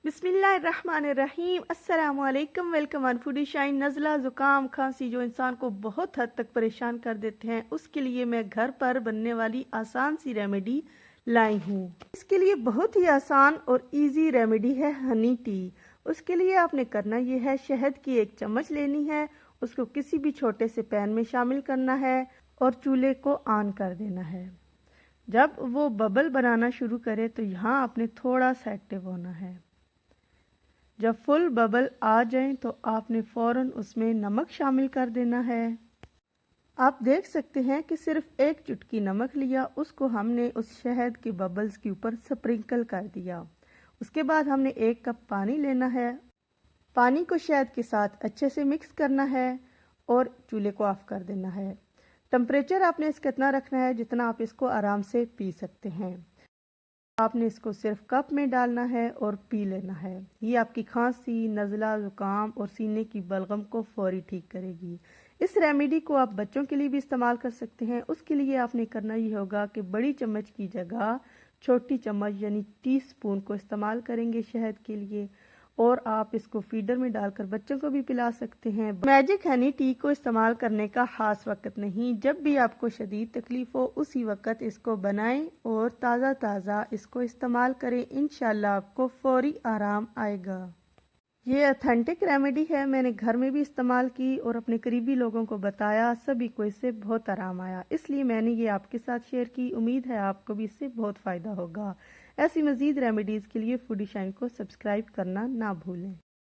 बिस्मिल्लाहिर्रहमानिर्रहीम। अस्सलाम वालेकुम। Welcome on Foodie Shine. नज़ला, ज़ुकाम, खांसी जो इंसान को बहुत हद तक परेशान कर देते हैं, उसके लिए मैं घर पर बनने वाली आसान सी रेमेडी लाई हूँ। इसके लिए बहुत ही आसान और इजी रेमेडी है हनी टी। उसके लिए आपने करना ये है, शहद की 1 चम्मच लेनी है, उसको किसी भी छोटे से पैन में शामिल करना है और चूल्हे को ऑन कर देना है। जब वो बबल बनाना शुरू करे तो यहाँ आपने थोड़ा सा एक्टिव होना है। जब फुल बबल आ जाएं तो आपने फौरन उसमें नमक शामिल कर देना है। आप देख सकते हैं कि सिर्फ 1 चुटकी नमक लिया, उसको हमने उस शहद के बबल्स के ऊपर स्प्रिंकल कर दिया। उसके बाद हमने 1 कप पानी लेना है। पानी को शहद के साथ अच्छे से मिक्स करना है और चूल्हे को ऑफ कर देना है। टेम्परेचर आपने इसका इतना रखना है जितना आप इसको आराम से पी सकते हैं। आपने इसको सिर्फ कप में डालना है और पी लेना है। ये आपकी खांसी, नज़ला, ज़ुकाम और सीने की बलगम को फौरी ठीक करेगी। इस रेमेडी को आप बच्चों के लिए भी इस्तेमाल कर सकते हैं। उसके लिए आपने करना ये होगा कि बड़ी चम्मच की जगह छोटी चम्मच यानी टीस्पून को इस्तेमाल करेंगे शहद के लिए, और आप इसको फीडर में डालकर बच्चों को भी पिला सकते हैं। मैजिक हनी टी को इस्तेमाल करने का खास वक्त नहीं, जब भी आपको शदीद तकलीफ हो उसी वक्त इसको बनाएं और ताज़ा ताज़ा इसको इस्तेमाल करें। इंशाल्लाह आपको फौरी आराम आएगा। ये ऑथेंटिक रेमेडी है, मैंने घर में भी इस्तेमाल की और अपने करीबी लोगों को बताया, सभी को इससे बहुत आराम आया, इसलिए मैंने ये आपके साथ शेयर की। उम्मीद है आपको भी इससे बहुत फ़ायदा होगा। ऐसी मज़ीद रेमेडीज़ के लिए फूडी शाइन को सब्सक्राइब करना ना भूलें।